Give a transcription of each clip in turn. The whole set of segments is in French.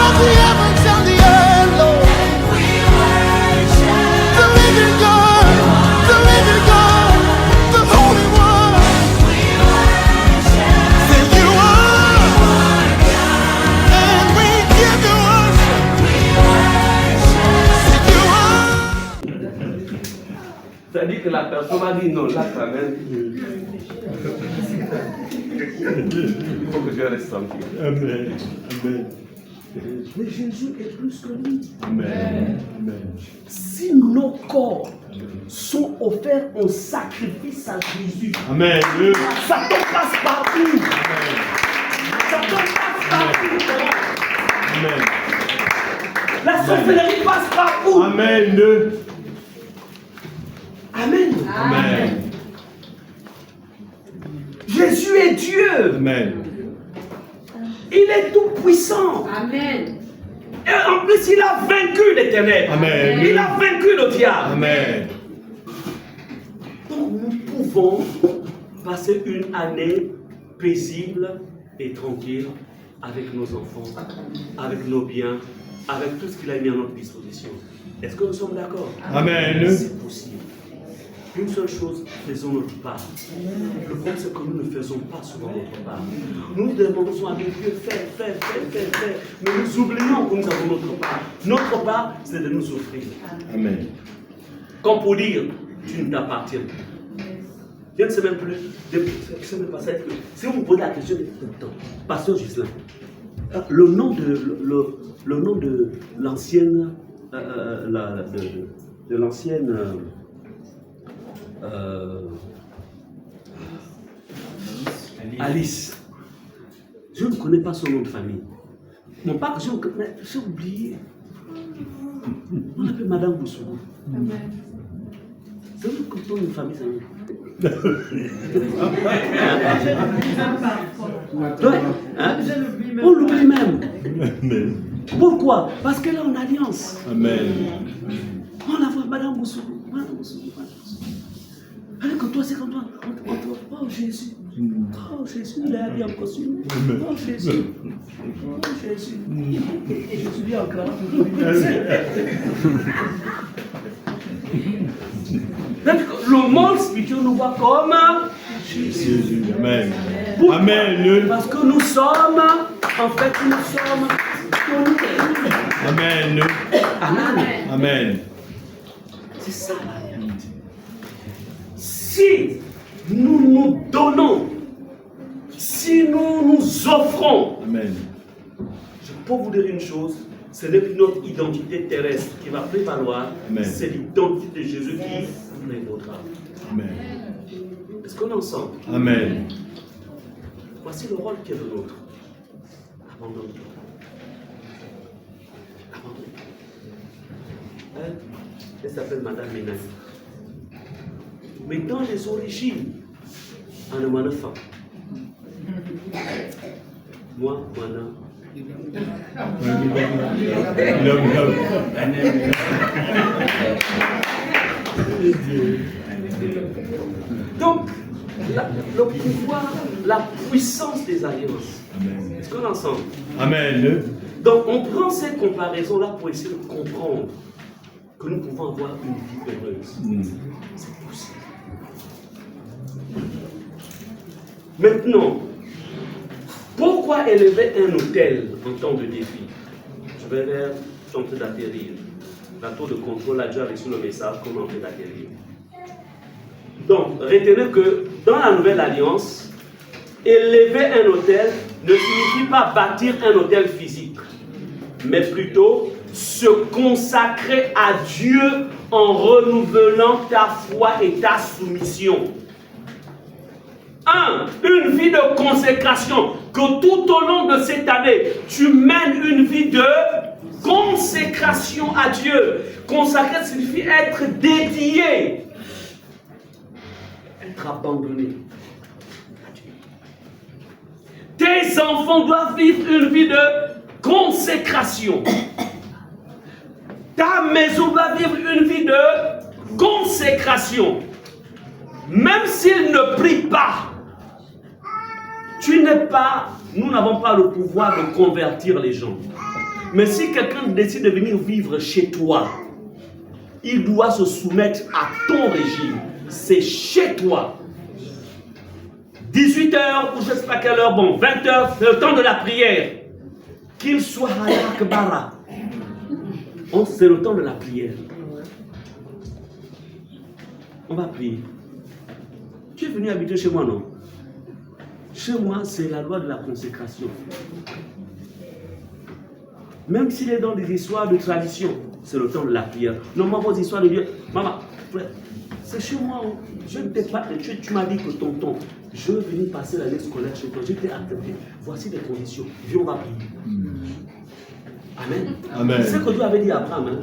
of the heavens and the earth, Lord. The living God, the living God, the Holy One. Say you are, and we give you worship. Say you are. C'est-à-dire que la personne va dire non, là quand même, il faut que je reste tranquille. Amen. Amen. Mais Jésus est plus que nous. Amen. Amen. Si nos corps sont offerts en sacrifice à Jésus, Amen. Satan passe partout. Satan passe partout. Amen. La sorcellerie passe partout. Amen. Amen. Amen. Jésus est Dieu. Amen. Il est tout puissant. Amen. Et en plus, il a vaincu les ténèbres. Amen. Il a vaincu le diable. Amen. Donc nous pouvons passer une année paisible et tranquille avec nos enfants, avec nos biens, avec tout ce qu'il a mis à notre disposition. Est-ce que nous sommes d'accord? Amen. C'est possible. Une seule chose, faisons notre part. Le problème, c'est que nous ne faisons pas souvent notre part. Nous demandons à Dieu, fais, mais nous oublions que nous avons notre part. Notre part, c'est de nous offrir. Amen. Comme pour dire, tu ne t'appartiens plus. Je ne sais même plus, si vous me posez la question, Pasteur Gislain, le nom de l'ancienne, de l'ancienne Alice. Je ne connais pas son nom de famille. Mon père, j'ai oublié. On l'appelle Madame Boussou. C'est vous comme ton nom de famille, ça. On l'oublie même. Amen. Pourquoi? Parce qu'elle est en alliance. Amen. On la voit, Madame Boussou. Alors que toi, c'est comme toi. Oh Jésus. Oh Jésus, il est habillé en costume. Oh Jésus. Oh Jésus. Jésus vient en cravate. Le monde spirituel nous voit comme Jésus. Amen. Pourquoi? Amen. Parce que nous sommes, en fait, nous sommes. Amen. Amen. Amen. C'est ça la réalité. Si nous nous donnons, si nous nous offrons, Amen. je peux vous dire une chose, ce n'est plus notre identité terrestre qui va prévaloir, Amen. c'est l'identité de Jésus qui prévaudra. Amen. Est-ce qu'on est ensemble? Amen. Voici le rôle qui est le nôtre. Abandonne-toi. Abandonne-toi. Elle s'appelle Madame Ménage. Mais dans les origines, on a une femme. Moi, maintenant. Donc, le pouvoir, la puissance des alliances. Amen. Est-ce qu'on est ensemble? Amen. Donc, on prend cette comparaison-là pour essayer de comprendre que nous pouvons avoir une vie heureuse. C'est possible. Maintenant, pourquoi élever un hôtel en temps de défi? Je vais vers, je suis en train d'atterrir. La tour de contrôle a déjà reçu le message comment on fait d'atterrir. Donc, retenez que dans la nouvelle alliance, élever un hôtel ne signifie pas bâtir un hôtel physique, mais plutôt se consacrer à Dieu en renouvelant ta foi et ta soumission. Une vie de consécration, que tout au long de cette année, tu mènes une vie de consécration à Dieu. Consacrer signifie être dédié, être abandonné à Dieu. Tes enfants doivent vivre une vie de consécration. Ta maison doit vivre une vie de consécration. Même s'ils ne prient pas, nous n'avons pas le pouvoir de convertir les gens. Mais si quelqu'un décide de venir vivre chez toi, il doit se soumettre à ton régime. C'est chez toi. 18h ou je ne sais pas quelle heure, bon, 20h, c'est le temps de la prière. Qu'il soit à Akbara. C'est le temps de la prière. On va prier. Tu es venu habiter chez moi, non? Chez moi, c'est la loi de la consécration. Même s'il est dans des histoires de tradition, c'est le temps de la prière. Non, moi, vos histoires de Dieu, maman, c'est chez moi. Je ne t'ai pas, tu m'as dit que tonton, je veux venir passer l'année scolaire chez toi. Je t'ai accepté. Voici les conditions. Viens, on va prier. Amen. Amen. C'est ce que Dieu avait dit à Abraham.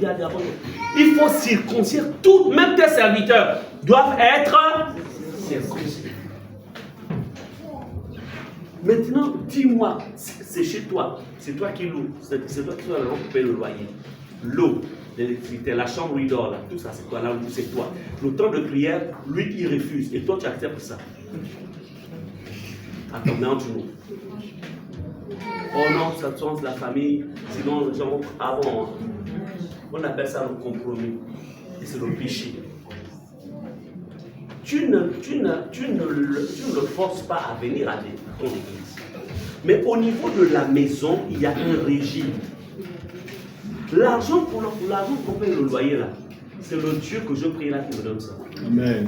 Il faut circoncire tout, même tes serviteurs doivent être circoncis. Maintenant, dis-moi, c'est chez toi, c'est toi qui loues, c'est toi qui dois payer le loyer, l'eau, l'électricité, la chambre où il dort, là, tout ça, c'est toi, là où c'est toi. Le temps de prière, lui, il refuse, et toi, tu acceptes ça. Attends, mais entre nous. Oh non, ça change la famille, sinon les gens avant, on appelle ça le compromis, et c'est le péché. Tu ne le forces pas à venir à ton église. Mais au niveau de la maison, il y a un régime. L'argent pour payer le loyer là, c'est le Dieu que je prie là qui me donne ça. Amen.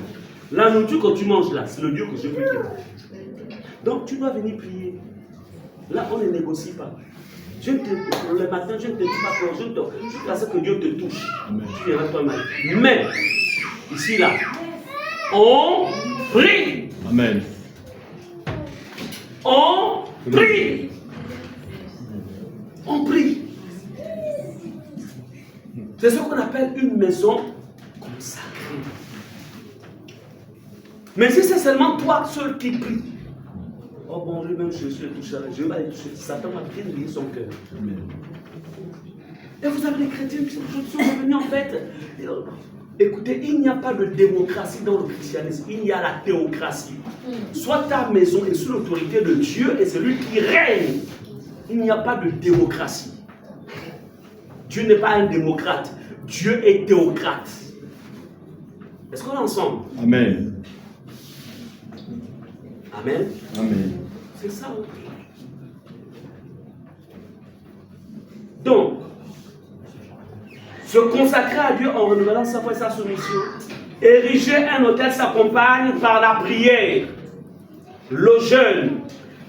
La nourriture que tu manges là, c'est le Dieu que je prie qui me donne. Donc tu dois venir prier. Là, on ne négocie pas. Le matin, je ne te dis pas que je te que Dieu te touche. Amen. Tu viendras toi-même. Mais, ici là, on prie. Amen. On prie. On prie. C'est ce qu'on appelle une maison consacrée. Mais si c'est seulement toi seul qui prie, oh bon, lui-même, je suis touché. Je vais aller toucher. Satan va bien lier son cœur. Amen. Et vous avez les chrétiens qui sont revenus en fait. Écoutez, il n'y a pas de démocratie dans le christianisme, il y a la théocratie. Soit ta maison est sous l'autorité de Dieu et c'est lui qui règne. Il n'y a pas de démocratie. Dieu n'est pas un démocrate, Dieu est théocrate. Est-ce qu'on est ensemble? Amen. Amen. Amen. C'est ça. Donc, se consacrer à Dieu en renouvelant sa foi et sa soumission. Ériger un autel s'accompagne par la prière, le jeûne,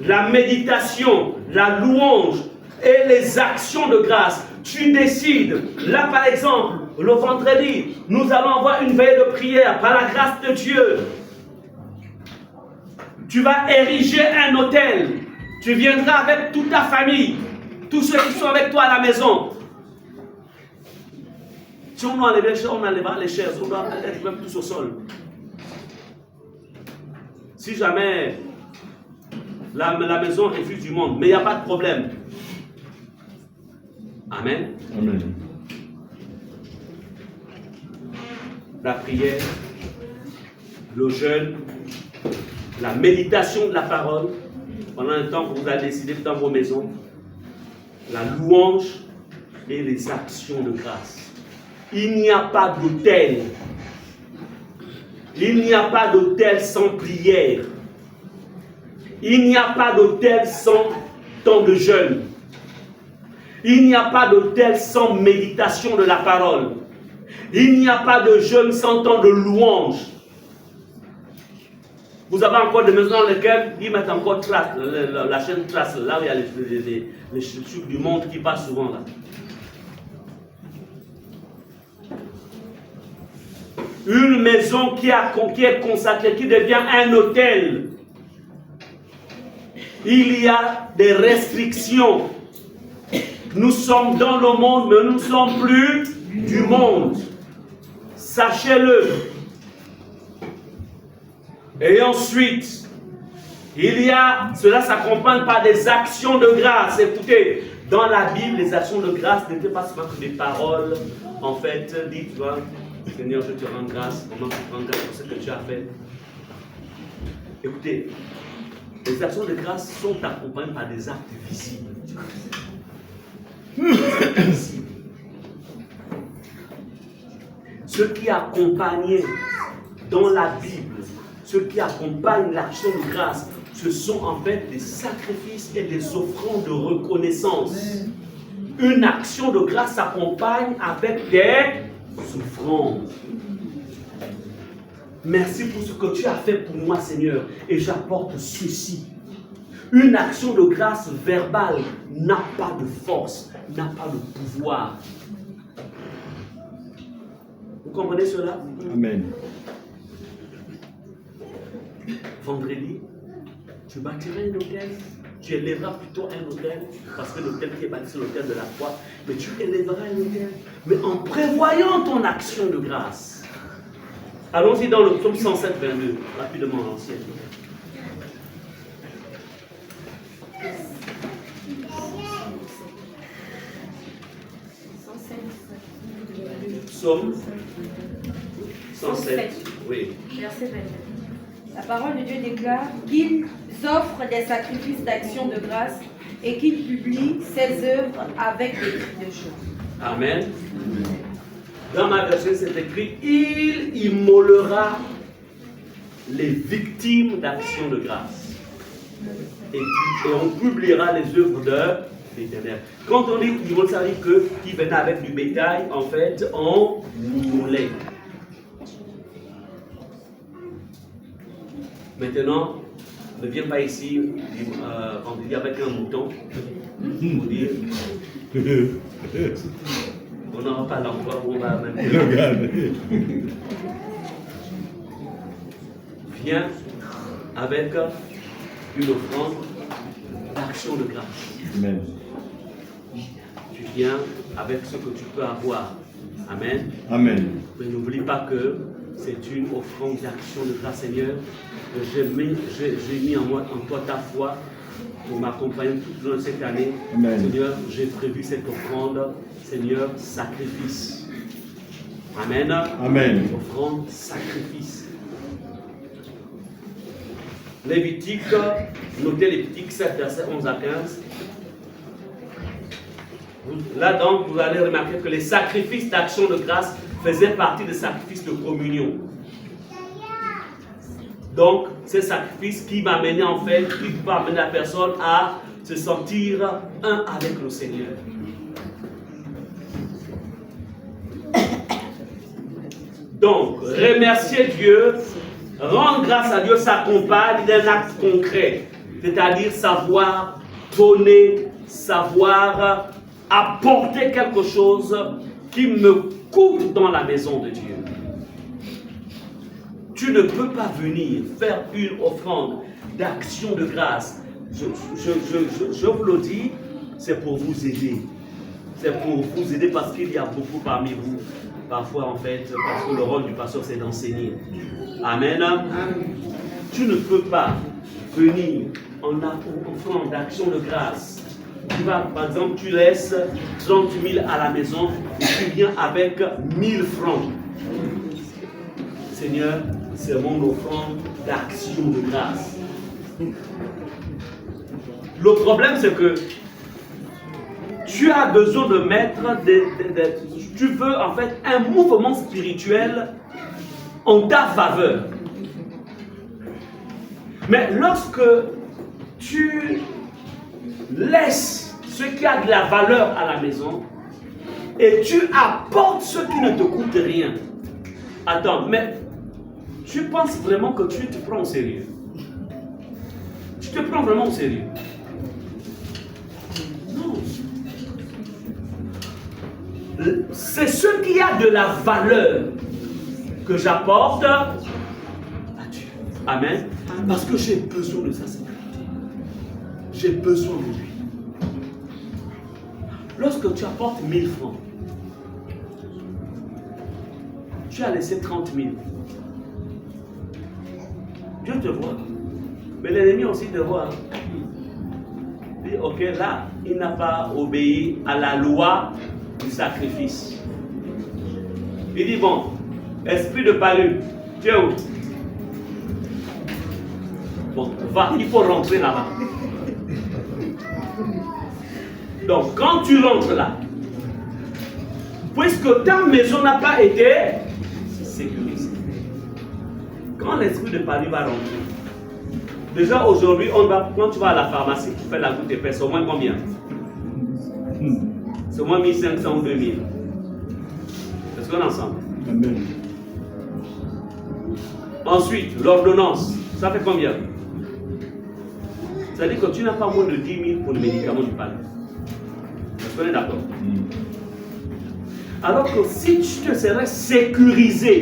la méditation, la louange et les actions de grâce. Tu décides. Là, par exemple, le vendredi, nous allons avoir une veille de prière par la grâce de Dieu. Tu vas ériger un autel. Tu viendras avec toute ta famille, tous ceux qui sont avec toi à la maison. Si on doit enlever les chaises, on enlèvera les chaises, on doit être même tous au sol. Si jamais la maison refuse du monde, mais il n'y a pas de problème. Amen. Amen. La prière, le jeûne, la méditation de la parole, pendant un temps que vous allez décider dans vos maisons, la louange et les actions de grâce. Il n'y a pas d'autel. Il n'y a pas d'autel sans prière. Il n'y a pas d'autel sans temps de jeûne. Il n'y a pas d'autel sans méditation de la parole. Il n'y a pas de jeûne sans temps de louange. Vous avez encore des maisons dans lesquelles ils mettent encore trace, la chaîne trace, là où il y a les trucs du monde qui passent souvent là. Une maison qui est consacrée, qui devient un hôtel. Il y a des restrictions. Nous sommes dans le monde, mais nous ne sommes plus du monde. Sachez-le. Et ensuite, cela s'accompagne par des actions de grâce. Écoutez, dans la Bible, les actions de grâce n'étaient pas seulement des paroles. En fait, dis-toi, Seigneur, je te rends grâce. Comment tu rends grâce pour ce que tu as fait? Écoutez, les actions de grâce sont accompagnées par des actes visibles. principe. Ce qui accompagnait dans la Bible, ce qui accompagne l'action de grâce, ce sont en fait des sacrifices et des offrandes de reconnaissance. Une action de grâce s'accompagne avec des offrandes. Merci pour ce que tu as fait pour moi, Seigneur, et j'apporte ceci. Une action de grâce verbale n'a pas de force, n'a pas de pouvoir. Vous comprenez cela? Amen. Vendredi, tu bâtiras un hôtel, tu élèveras plutôt un hôtel, parce que l'hôtel qui est bâti, c'est l'hôtel de la foi, mais tu élèveras un hôtel, mais en prévoyant ton action de grâce. Allons-y dans le psaume 107, 22, rapidement l'ancien. Psaume 107, oui. Verset 22. La parole de Dieu déclare qu'ils offrent des sacrifices d'action de grâce et qu'ils publient ses œuvres avec des cris de joie. Amen. Dans ma version, c'est écrit, il immolera les victimes d'action de grâce. Et on publiera les œuvres de l'Éternel. Quand on dit immole, ça veut dire que qui venait avec du bétail, en fait, on immolait. Maintenant, ne viens pas ici vendredi avec un mouton pour dire on n'aura pas l'emploi, on va même. Regarde. Viens avec une offrande d'action de grâce. Amen. Tu viens avec ce que tu peux avoir. Amen. Amen. Mais n'oublie pas que c'est une offrande d'action de grâce, Seigneur. J'ai mis en toi ta foi pour m'accompagner tout au long de cette année. Amen. Seigneur, j'ai prévu cette offrande. Seigneur, sacrifice. Amen. Amen. Offrande, sacrifice. Lévitique, notez Lévitique 7, versets 11 à 15. Là donc, vous allez remarquer que les sacrifices d'action de grâce faisaient partie des sacrifices de communion. Donc, ces sacrifices qui m'amenaient en fait, qui pouvaient amener la personne à se sentir un avec le Seigneur. Donc, remercier Dieu, rendre grâce à Dieu s'accompagne d'un acte concret, c'est-à-dire savoir donner, savoir apporter quelque chose qui me coupe dans la maison de Dieu. Tu ne peux pas venir faire une offrande d'action de grâce. Je vous le dis, c'est pour vous aider. C'est pour vous aider parce qu'il y a beaucoup parmi vous. Parfois, en fait, parce que le rôle du pasteur, c'est d'enseigner. Amen. Tu ne peux pas venir en offrande d'action de grâce. Tu vas, par exemple, tu laisses 30 000 à la maison et tu viens avec 1000 francs. Seigneur, c'est mon offrande d'action de grâce. Le problème, c'est que tu as besoin de mettre tu veux en fait un mouvement spirituel en ta faveur. Mais lorsque tu laisses ce qui a de la valeur à la maison et tu apportes ce qui ne te coûte rien. Attends, mais tu penses vraiment que tu te prends au sérieux? Tu te prends vraiment au sérieux? Non. C'est ce qui a de la valeur que j'apporte à Dieu. Amen. Parce que j'ai besoin de sa sécurité. J'ai besoin de lui. Lorsque tu apportes 1000 francs, tu as laissé 30 000. Dieu te voit. Mais l'ennemi aussi te voit. Il dit, ok, là, il n'a pas obéi à la loi du sacrifice. Il dit, bon, esprit de palu, tu es où? Bon, va, il faut rentrer là-bas. Donc, quand tu rentres là, puisque ta maison n'a pas été sécurisée. Quand l'esprit de Paris va rentrer, déjà aujourd'hui, quand tu vas à la pharmacie pour faire la goutte d'épaisse, c'est au moins combien? C'est au moins 1500 ou 2000. Est-ce qu'on est ensemble? Amen. Ensuite, l'ordonnance, ça fait combien? C'est-à-dire que tu n'as pas moins de 10 000 pour le médicament du palais. Est-ce qu'on est d'accord? Alors que si tu te serais sécurisé,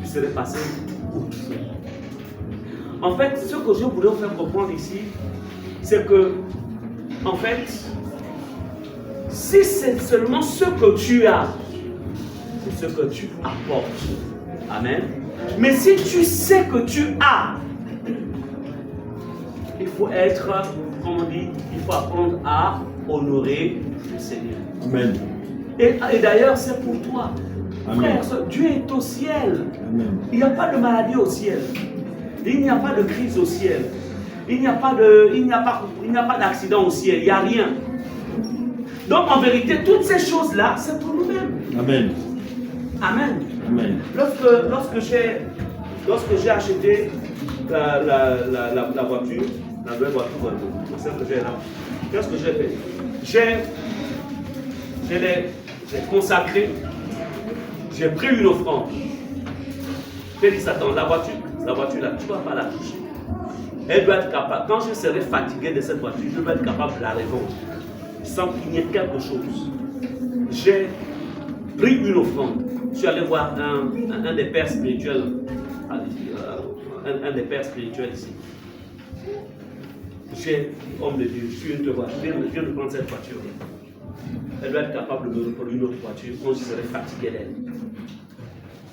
tu serais passé outre. En fait, ce que je voulais vous faire comprendre ici, c'est que, en fait, si c'est seulement ce que tu as, c'est ce que tu apportes. Amen. Mais si tu sais que tu as, il faut être, comme on dit, il faut apprendre à honorer le Seigneur. Amen. Et d'ailleurs, c'est pour toi. Amen. Frère, Dieu est au ciel. Amen. Il n'y a pas de maladie au ciel. Il n'y a pas de crise au ciel. Il n'y a pas d'accident au ciel. Il n'y a rien. Donc en vérité, toutes ces choses-là, c'est pour nous-mêmes. Amen. Amen. Amen. Lorsque j'ai acheté la voiture, la nouvelle voiture, celle que j'ai là, qu'est-ce que j'ai fait? J'ai consacré, j'ai pris une offrande. J'ai dit, Satan, la voiture là, tu ne vas pas la toucher. Elle doit être capable, quand je serai fatigué de cette voiture, je dois être capable de la revendre sans qu'il y ait quelque chose. J'ai pris une offrande. Je suis allé voir un des pères spirituels, un des pères spirituels ici. J'ai dit, homme de Dieu, je suis une de voiture, je viens de prendre cette voiture. Elle doit être capable de me reprendre une autre voiture quand je serai fatigué d'elle.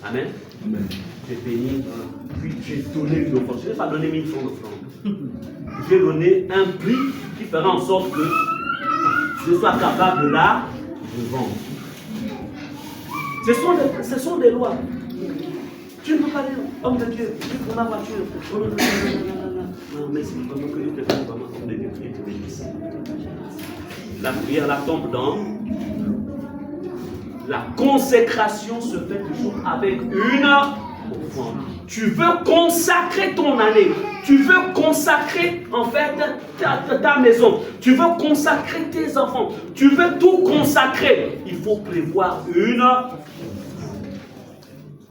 Amen. Amen. J'ai béni, puis j'ai donné une offrande. Je n'ai pas donné 1000 francs d'offrande. J'ai donné un prix qui fera en sorte que je sois capable de la revendre. Ce sont des lois. Tu ne peux pas dire, homme de Dieu, tu prends ma voiture. Non, mais c'est vraiment que Dieu te fait vraiment homme de Dieu qui te bénisse. La prière, la tombe dans. La consécration se fait toujours avec une offrande. Tu veux consacrer ton année. Tu veux consacrer en fait ta maison. Tu veux consacrer tes enfants. Tu veux tout consacrer. Il faut prévoir une.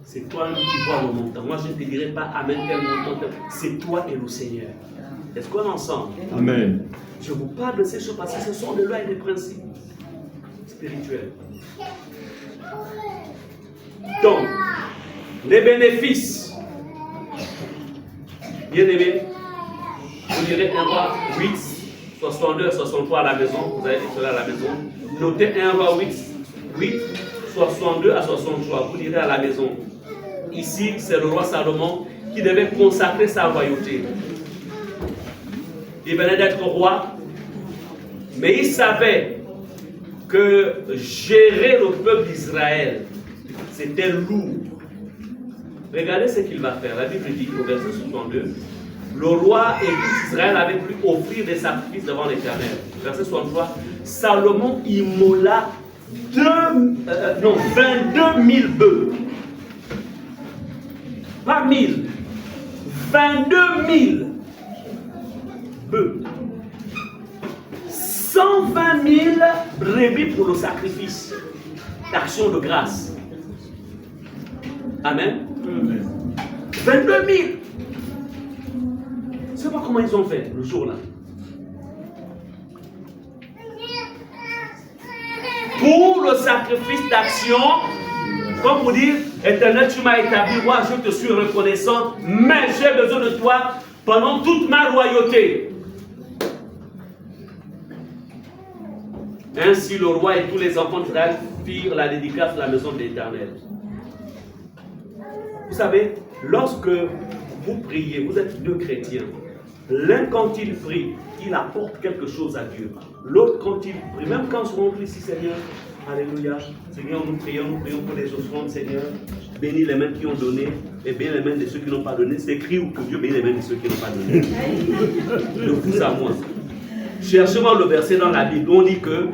C'est toi qui vois le montant. Moi, je ne te dirai pas amen tel montant. C'est toi et le Seigneur. Est-ce qu'on est ensemble? Amen. Je vous parle de ces choses parce que ce sont des lois et des principes spirituels. Donc, les bénéfices. Bien aimé, vous direz 1 roi 8, 62, 63 à la maison. Vous allez écrire à la maison. Notez 1 roi 8, 62 à 63. Vous direz à la maison. Ici, c'est le roi Salomon qui devait consacrer sa royauté. Il venait d'être roi, mais il savait que gérer le peuple d'Israël, c'était lourd. Regardez ce qu'il va faire. La Bible dit au verset 62, le roi et Israël avaient pu offrir des sacrifices devant l'Éternel. Verset 63, Salomon immola 22 000 bœufs. Pas 1000, 22 000 bœufs. 120 000 brebis pour le sacrifice d'action de grâce. Amen. Amen. 22 000. Je ne sais pas comment ils ont fait le jour-là. Pour le sacrifice d'action, comme vous dire, Éternel, tu m'as établi roi, je te suis reconnaissant, mais j'ai besoin de toi pendant toute ma royauté. Ainsi, le roi et tous les enfants d'Israël firent la dédicace de la maison de l'Éternel. Vous savez, lorsque vous priez, vous êtes deux chrétiens. L'un, quand il prie, il apporte quelque chose à Dieu. L'autre, quand il prie, même quand on prie ici, Seigneur, alléluia, Seigneur, nous prions pour les offrandes, Seigneur. Bénis les mains qui ont donné et bénis les mains de ceux qui n'ont pas donné. C'est écrit où que Dieu bénit les mains de ceux qui n'ont pas donné. De vous à moi. Cherchez-moi le verset dans la Bible. On dit que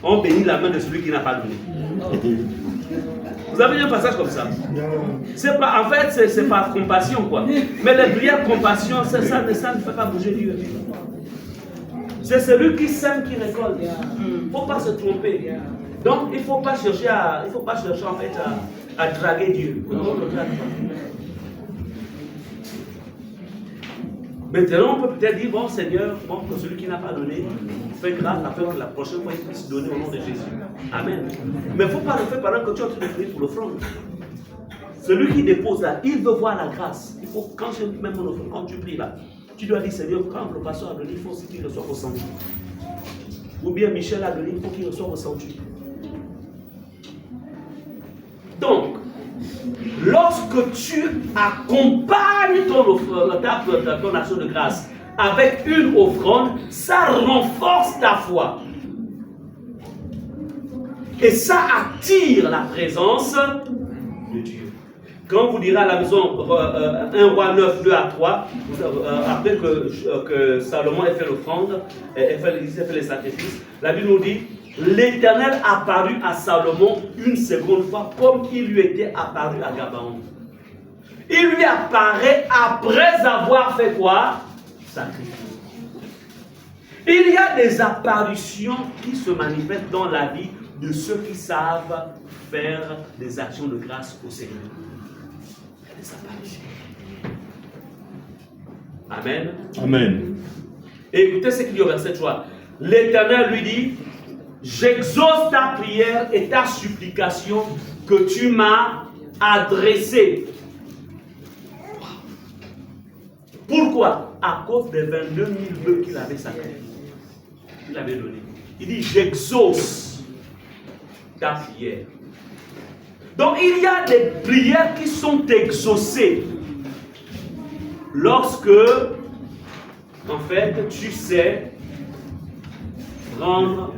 on bénit la main de celui qui n'a pas donné. Vous avez un passage comme ça. C'est pas, en fait, c'est par compassion, quoi. Mais les prières compassion, ça ne fait pas bouger Dieu. C'est celui qui sème qui récolte. Il ne faut pas se tromper. Donc, il ne faut pas chercher en fait à draguer Dieu. On ne le drague pas. Maintenant, on peut peut-être dire, bon Seigneur, bon, pour celui qui n'a pas donné, fais grâce afin que la prochaine fois il puisse donner au nom de Jésus. Amen. Mais il ne faut pas le faire pendant que tu es en train de prier pour l'offrande. Celui qui dépose là, il veut voir la grâce. Il faut, quand je mets mon offrande, quand tu pries là, tu dois dire, Seigneur, quand le pasteur a donné, il faut aussi qu'il reçoive ressenti. Ou bien Michel a donné, il faut qu'il reçoive ressenti. Donc, lorsque tu accompagnes ton action de grâce avec une offrande, ça renforce ta foi. Et ça attire la présence de Dieu. Quand vous direz à la maison 1 Roi 9, 2 à 3, après que Salomon ait fait l'offrande, ait fait les sacrifices, la Bible nous dit, l'Éternel apparut à Salomon une seconde fois comme il lui était apparu à Gabaon. Il lui apparaît après avoir fait quoi? Sacrifice. Il y a des apparitions qui se manifestent dans la vie de ceux qui savent faire des actions de grâce au Seigneur. Il y a des apparitions. Amen. Amen. Et écoutez ce qu'il dit au verset 3. L'Éternel lui dit, j'exauce ta prière et ta supplication que tu m'as adressée. Pourquoi? À cause des 22 000 bœufs qu'il avait sacrifiés, qu'il avait donnés. Il dit, j'exauce ta prière. Donc il y a des prières qui sont exaucées lorsque, en fait, tu sais rendre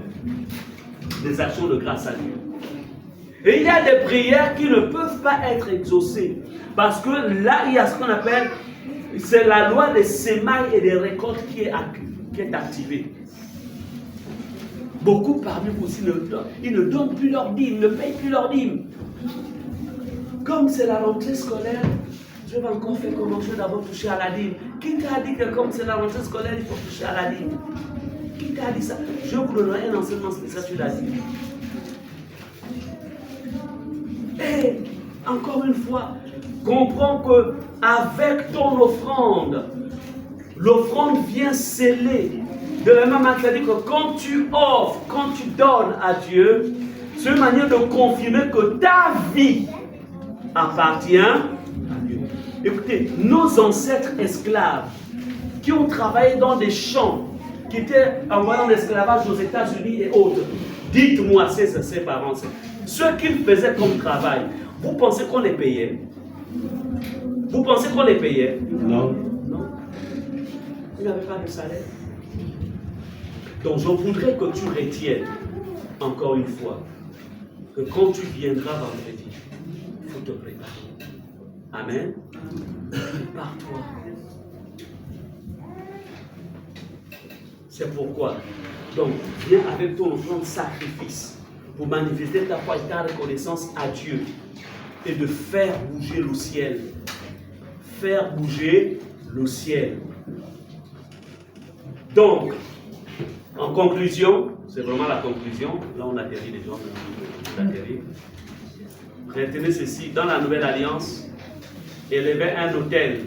des actions de grâce à Dieu. Et il y a des prières qui ne peuvent pas être exaucées. Parce que là, il y a ce qu'on appelle, c'est la loi des semailles et des récoltes qui est activée. Beaucoup parmi vous aussi, ils ne donnent plus leur dîme, ne payent plus leur dîme. Comme c'est la rentrée scolaire, je vais encore faire comment? Je vais d'abord toucher à la dîme. Qui t'a dit que comme c'est la rentrée scolaire, il faut toucher à la dîme? Qui t'a dit ça? Je vous donnerai un enseignement spécial sur la dîme. Et encore une fois, comprends que avec ton offrande, l'offrande vient sceller. De la même manière, c'est-à-dire que quand tu offres, quand tu donnes à Dieu, c'est une manière de confirmer que ta vie appartient à Dieu. Écoutez, nos ancêtres esclaves qui ont travaillé dans des champs, qui étaient envoyés en esclavage aux États-Unis et autres, dites-moi, ces parents, ce qu'ils faisaient comme travail, vous pensez qu'on les payait? Vous pensez qu'on les payait? Non. Non. Ils n'avaient pas de salaire. Donc je voudrais que tu retiennes, encore une fois, que quand tu viendras vendredi, il faut te préparer. Amen. Prépare-toi. C'est pourquoi. Donc, viens avec ton offrande sacrifice pour manifester ta foi et ta reconnaissance à Dieu et de faire bouger le ciel. Faire bouger le ciel. Donc, en conclusion, c'est vraiment la conclusion. Là, on atterrit déjà. On atterrit. Retenez ceci, dans la nouvelle alliance, élever un autel